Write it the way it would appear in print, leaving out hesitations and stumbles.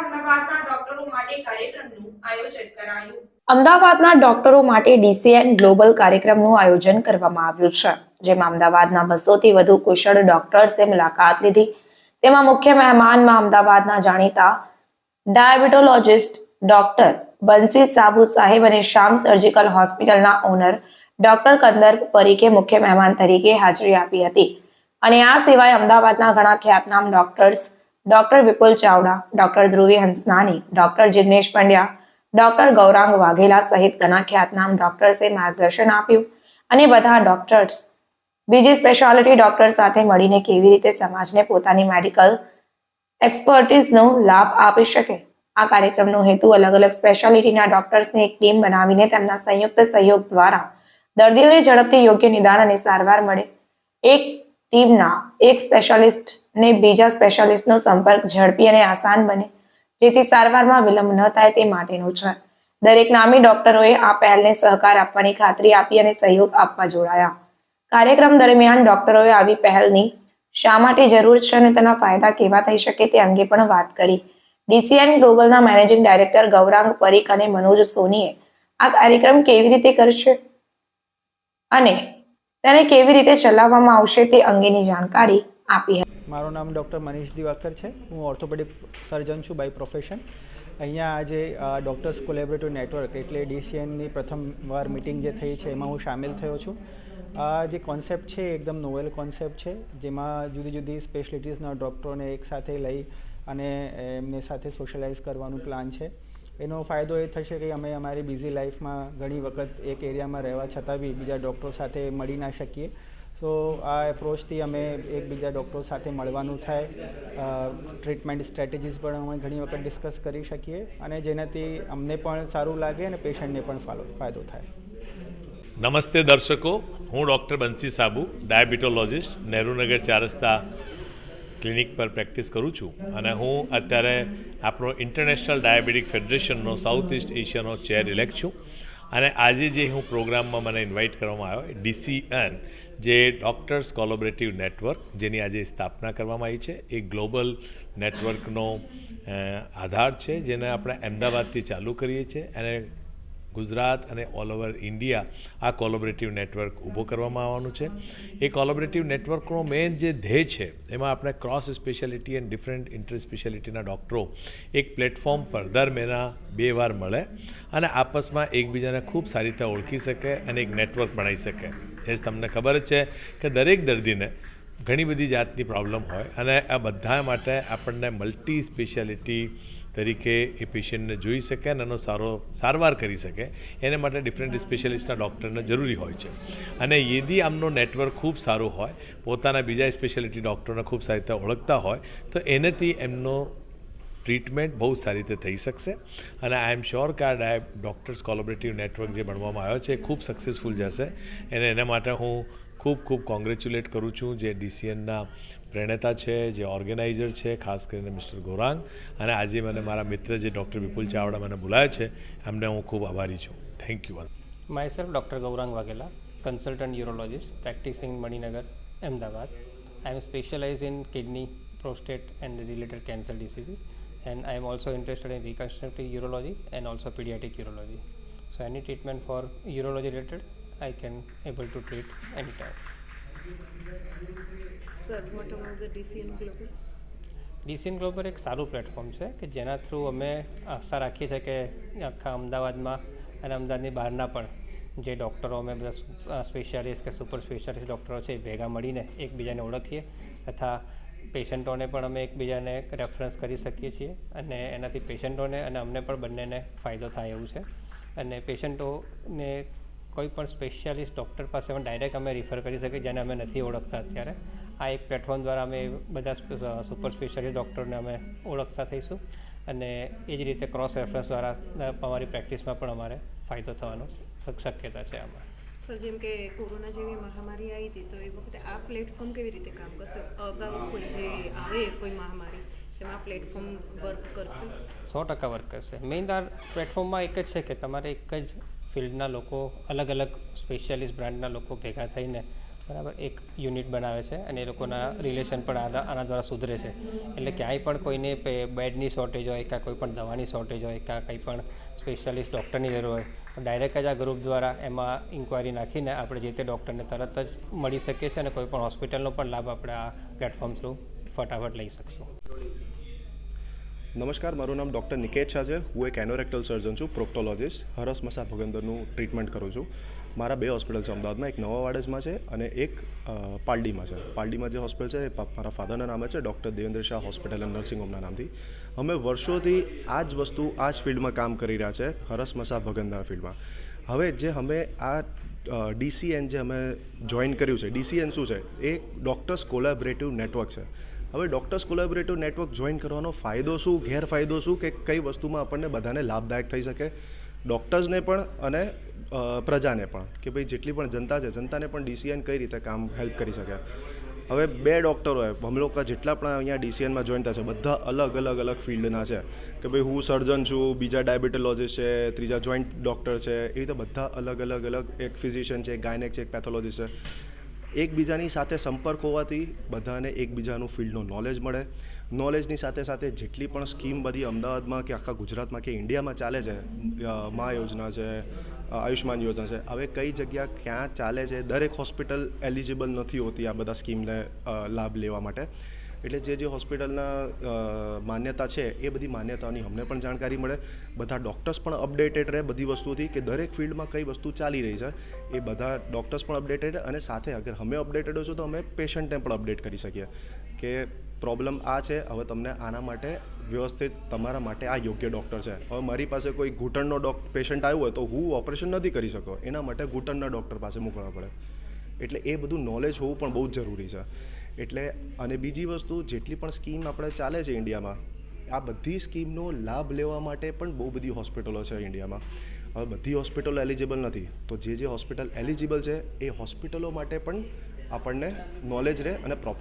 અમદાવાદના ડોક્ટરો માટે કાર્યક્રમનું આયોજન કરાયું. અમદાવાદના ડોક્ટરો માટે DCN ગ્લોબલ કાર્યક્રમનું આયોજન કરવામાં આવ્યું છે, જેમાં અમદાવાદના 200થી વધુ કુશળ ડોક્ટર્સે મુલાકાત લીધી. તેમાં મુખ્ય મહેમાનમાં અમદાવાદના જાણીતા ડાયાબિટોલોજિસ્ટ ડોક્ટર બંસી સાબુ સાહેબ અને શ્યામ સર્જિકલ હોસ્પિટલના ઓનર ડોક્ટર કંદર્પ પરીખે મુખ્ય મહેમાન તરીકે હાજરી આપી હતી. અને આ સિવાય અમદાવાદના ઘણા ખ્યાતનામ doctors doctor Vipul Chavda, doctor Dhruvi Hansnani, doctor Jignesh Pandya, doctor Gaurang Vaghela સહિત ઘણા ખ્યાતનામ ડોક્ટર્સે માર્ગદર્શન આપ્યું. અને બધા ડોક્ટર્સ બીજી સ્પેશિયાલિટી ડોક્ટર સાથે મળીને કેવી રીતે સમાજને પોતાની મેડિકલ એક્સપર્ટીઝનો લાભ આપી શકે. આ કાર્યક્રમનો હેતુ અલગ અલગ સ્પેશિયાલિટીના ડોક્ટર્સની એક ટીમ બનાવીને તેમના સંયુક્ત સહયોગ દ્વારા દર્દીઓને ઝડપથી યોગ્ય નિદાન અને સારવાર મળે. એક ટીમના એક સ્પેશિયાલિસ્ટને બીજા સ્પેશિયાલિસ્ટનો સંપર્ક ઝડપી અને આસાન બને, જેથી સારવારમાં વિલંબ ન થાય તે માટેનું છે. દરેક નામી ડોક્ટરોએ આ પહેલને સહકાર આપવાની ખાતરી આપી અને સહયોગ આપવા જોડાયા. કાર્યક્રમ દરમિયાન ડોક્ટરોએ આવી પહેલની શા માટે જરૂર છે અને તેના ફાયદા કેવા થઈ શકે તે અંગે પણ વાત કરી. DCN ગ્લોબલના મેનેજિંગ ડાયરેક્ટર ગૌરાંગ પરીખ અને મનોજ સોનીએ આ કાર્યક્રમ કેવી રીતે કરશે અને તેને કેવી રીતે ચલાવવામાં આવશે તે અંગેની જાણકારી આપી હતી. મારું નામ ડૉક્ટર મનીષ દિવાકર છે. હું ઓર્થોપેડિક સર્જન છું બાય પ્રોફેશન. અહીંયા આજે ડૉક્ટર્સ કોલેબરેટિવ નેટવર્ક એટલે DCNની પ્રથમવાર મિટિંગ જે થઈ છે એમાં હું સામેલ થયો છું. આ જે કોન્સેપ્ટ છે એકદમ નોવેલ કોન્સેપ્ટ છે, જેમાં જુદી જુદી સ્પેશિયાલિટીઝના ડૉક્ટરોને એકસાથે લઈ અને એમને સાથે સોશિયલાઇઝ કરવાનું પ્લાન છે. એનો ફાયદો એ થશે કે અમે અમારી બિઝી લાઈફમાં ઘણી વખત એક એરિયામાં રહેવા છતાં બી બીજા ડૉક્ટરો સાથે મળી ના શકીએ. સો આ એપ્રોચથી અમે એકબીજા ડૉક્ટરો સાથે મળવાનું થાય, ટ્રીટમેન્ટ સ્ટ્રેટેજીસ પણ અમે ઘણી વખત ડિસ્કસ કરી શકીએ અને જેનાથી અમને પણ સારું લાગે અને પેશન્ટને પણ ફાયદો થાય. નમસ્તે દર્શકો, હું ડૉક્ટર બંસી સાબુ, ડાયાબિટોલોજિસ્ટ, નહેરુનગર 4 રસ્તા ક્લિનિક પર પ્રેક્ટિસ કરું છું અને હું અત્યારે આપણો ઇન્ટરનેશનલ ડાયાબિટીક ફેડરેશનનો સાઉથ ઇસ્ટ એશિયાનો ચેર ઇલેક્ટ છું. અને આજે જે હું પ્રોગ્રામમાં મને ઇન્વાઇટ કરવામાં આવ્યો, DCN જે ડૉક્ટર્સ કોલોબરેટિવ નેટવર્ક, જેની આજે સ્થાપના કરવામાં આવી છે, એ ગ્લોબલ નેટવર્કનો આધાર છે, જેને આપણે અમદાવાદથી ચાલુ કરીએ છીએ અને ગુજરાત અને ઓલ ઓવર ઇન્ડિયા આ કોલોબરેટિવ નેટવર્ક ઊભો કરવામાં આવવાનું છે. એ કોલોબરેટિવ નેટવર્કનો મેઇન જે ધ્યેય છે એમાં આપણે cross speciality and different inter સ્પેશિયાલિટીના ડૉક્ટરો એક પ્લેટફોર્મ પર દર મહિના 2 વાર મળે અને આપસમાં એકબીજાને ખૂબ સારી રીતે ઓળખી શકે અને એક નેટવર્ક બનાવી શકે. એ તમને ખબર જ છે કે દરેક દર્દીને ઘણી બધી જાતની પ્રોબ્લેમ હોય અને આ બધા માટે આપણને મલ્ટી સ્પેશિયાલિટી તરીકે એ પેશન્ટને જોઈ શકે અને એનો સારવાર કરી શકે. એને માટે ડિફરન્ટ સ્પેશિયાલિસ્ટના ડૉક્ટરને જરૂરી હોય છે. અને યદી આમનો નેટવર્ક ખૂબ સારું હોય, પોતાના બીજા સ્પેશિયાલિટી ડૉક્ટરોને ખૂબ સારી રીતે ઓળખતા હોય, તો એનાથી એમનો ટ્રીટમેન્ટ બહુ સારી રીતે થઈ શકશે. અને આઈ એમ શ્યોર કે આ ડૉક્ટર્સ કોલોબરેટિવ નેટવર્ક જે બનવામાં આવ્યો છે એ ખૂબ સક્સેસફુલ જશે. અને એના માટે હું ખૂબ કોંગ્રેચ્યુલેટ કરું છું જે DCNના પ્રેરણેતા છે, જે ઓર્ગેનાઇઝર છે, ખાસ કરીને મિસ્ટર ગૌરાંગ, અને આજે મને મારા મિત્ર જે ડૉક્ટર વિપુલ ચાવડા મને બોલાવ્યો છે, એમને હું ખૂબ આભારી છું. Thank you. Myself Dr. Gaurang Waghela, consultant urologist practicing in Maninagar, Ahmedabad. I am specialized in kidney, prostate and related cancer diseases, and I am also interested in reconstructive urology and also pediatric urology. So any treatment for urology related I can able to treat anytime. Sir, what about the DCN Global? DCN Global એક સારું platform છે કે જેના through અમે આશા રાખીએ છીએ કે આખા અમદાવાદમાં અને અમદાવાદની બહારના પણ જે ડૉક્ટરો અમે બધા સ્પેશિયાલિસ્ટ કે સુપર સ્પેશિયાલિસ્ટ ડૉક્ટરો છે એ ભેગા મળીને એકબીજાને ઓળખીએ તથા પેશન્ટોને પણ અમે એકબીજાને રેફરન્સ કરી શકીએ છીએ અને એનાથી પેશન્ટોને અને અમને પણ બંનેને ફાયદો થાય એવું છે. અને પેશન્ટોને કોઈ પણ સ્પેશિયાલિસ્ટ ડૉક્ટર પાસે અમે ડાયરેક્ટ અમે રિફર કરી શકીએ જેને અમે નથી ઓળખતા અત્યારે. આ એક પ્લેટફોર્મ દ્વારા અમે બધા સુપર સ્પેશિયાલિસ્ટ ડૉક્ટરને અમે ઓળખતા થઈશું અને એ જ રીતે ક્રોસ રેફરન્સ દ્વારા અમારી પ્રેક્ટિસમાં પણ અમારે ફાયદો થવાનો શક્યતા છે આમાં. સર, જેમ કે કોરોના જેવી મહામારી આવી હતી તો એ વખતે આ પ્લેટફોર્મ કેવી રીતે કામ કરશે? અગાઉ કોઈ જે આવે કોઈ મહામારી તેમાં પ્લેટફોર્મ વર્ક કરશે? 100% વર્ક કરશે. મેઇન આ પ્લેટફોર્મમાં એક જ છે કે તમારે એક જ ફિલ્ડના લોકો, અલગ અલગ સ્પેશિયાલિસ્ટ બ્રાન્ડના લોકો ભેગા થઈને બરાબર એક યુનિટ બનાવે છે અને એ લોકોના રિલેશન પણ આના દ્વારા સુધરે છે. એટલે ક્યાંય પણ કોઈને બેડની શોર્ટેજ હોય કાં કોઈ પણ દવાની શોર્ટેજ હોય કાં કંઈ પણ સ્પેશિયાલિસ્ટ ડૉક્ટરની જરૂર હોય તો ડાયરેક્ટ જ આ ગ્રુપ દ્વારા એમાં ઇન્ક્વાયરી નાખીને આપણે જે તે ડૉક્ટરને તરત જ મળી શકીએ છીએ અને કોઈ પણ હોસ્પિટલનો પણ લાભ આપણે આ પ્લેટફોર્મ થ્રુ ફટાફટ લઈ શકશું. નમસ્કાર, મારું નામ ડૉક્ટર નિકેત શાહ છે. હું એક એનોરેક્ટલ સર્જન છું, પ્રોક્ટોલોજિસ્ટ. હરસ મસા ભગંદરનું ટ્રીટમેન્ટ કરું છું. મારા 2 હોસ્પિટલ છે અમદાવાદમાં, એક નવા વાડજમાં છે અને એક પાલડીમાં છે. પાલડીમાં જે હોસ્પિટલ છે એ મારા ફાધરના નામે છે, doctor Devendra Shah hospital and nursing હોમના નામથી. અમે વર્ષોથી આ જ વસ્તુ આ જ ફિલ્ડમાં કામ કરી રહ્યા છે, હરસ મસા ભગંદર ફિલ્ડમાં. હવે જે અમે આ DCN જે અમે જોઈન કર્યું છે, DCN શું છે? એ ડૉક્ટર્સ કોલેબરેટિવ નેટવર્ક છે. હવે ડૉક્ટર્સ કોલેબરેટિવ નેટવર્ક જોઈન કરવાનો ફાયદો શું, ગેરફાયદો શું, કે કઈ વસ્તુમાં આપણને બધાને લાભદાયક થઈ શકે, ડૉક્ટર્સને પણ અને પ્રજાને પણ, કે ભાઈ જેટલી પણ જનતા છે જનતાને પણ DCN કઈ રીતે કામ હેલ્પ કરી શકે. હવે 2 ડૉક્ટરો હોય, અમે લોકો જેટલા પણ અહીંયા DCNમાં જોઈન થયા છે બધા અલગ ફિલ્ડના છે, કે ભાઈ હું સર્જન છું, બીજા ડાયાબિટોલોજીસ્ટ છે, ત્રીજા જોઈન્ટ ડૉક્ટર છે, એ રીતે બધા અલગ એક ફિઝિશિયન છે, એક ગાયનેક છે, એક પેથોલોજીસ્ટ છે. એકબીજાની સાથે સંપર્ક હોવાથી બધાને એકબીજાનું ફિલ્ડનું નોલેજ મળે. નોલેજની સાથે જેટલી પણ સ્કીમ બધી અમદાવાદમાં કે આખા ગુજરાતમાં કે ઇન્ડિયામાં ચાલે છે, મા યોજના છે, આયુષ્માન યોજના છે, હવે કઈ જગ્યા ક્યાં ચાલે છે, દરેક હોસ્પિટલ એલિજિબલ નથી હોતી આ બધા સ્કીમને લાભ લેવા માટે. એટલે જે હોસ્પિટલના માન્યતા છે એ બધી માન્યતાઓની અમને પણ જાણકારી મળે, બધા ડૉક્ટર્સ પણ અપડેટેડ રહે બધી વસ્તુથી, કે દરેક ફિલ્ડમાં કઈ વસ્તુ ચાલી રહી છે એ બધા ડૉક્ટર્સ પણ અપડેટેડ, અને સાથે અગર અમે અપડેટેડ હોશું તો અમે પેશન્ટને પણ અપડેટ કરી શકીએ કે પ્રોબ્લેમ આ છે, હવે તમને આના માટે વ્યવસ્થિત તમારા માટે આ યોગ્ય ડૉક્ટર છે. હવે મારી પાસે કોઈ ઘૂંટણનો પેશન્ટ આવ્યું હોય તો હું ઓપરેશન નથી કરી શકતો, એના માટે ઘૂંટણના ડૉક્ટર પાસે મોકલવા પડે. એટલે એ બધું નોલેજ હોવું પણ બહુ જ જરૂરી છે. એટલે અને બીજી વસ્તુ, જેટલી પણ સ્કીમ આપણે ચાલે છે ઇન્ડિયામાં, આ બધી સ્કીમનો લાભ લેવા માટે પણ બહુ બધી હોસ્પિટલો છે ઇન્ડિયામાં. હવે બધી હોસ્પિટલો એલિજિબલ નથી, તો જે હોસ્પિટલ એલિજિબલ છે એ હોસ્પિટલો માટે પણ આપણને નોલેજ રહે અને પ્રોપર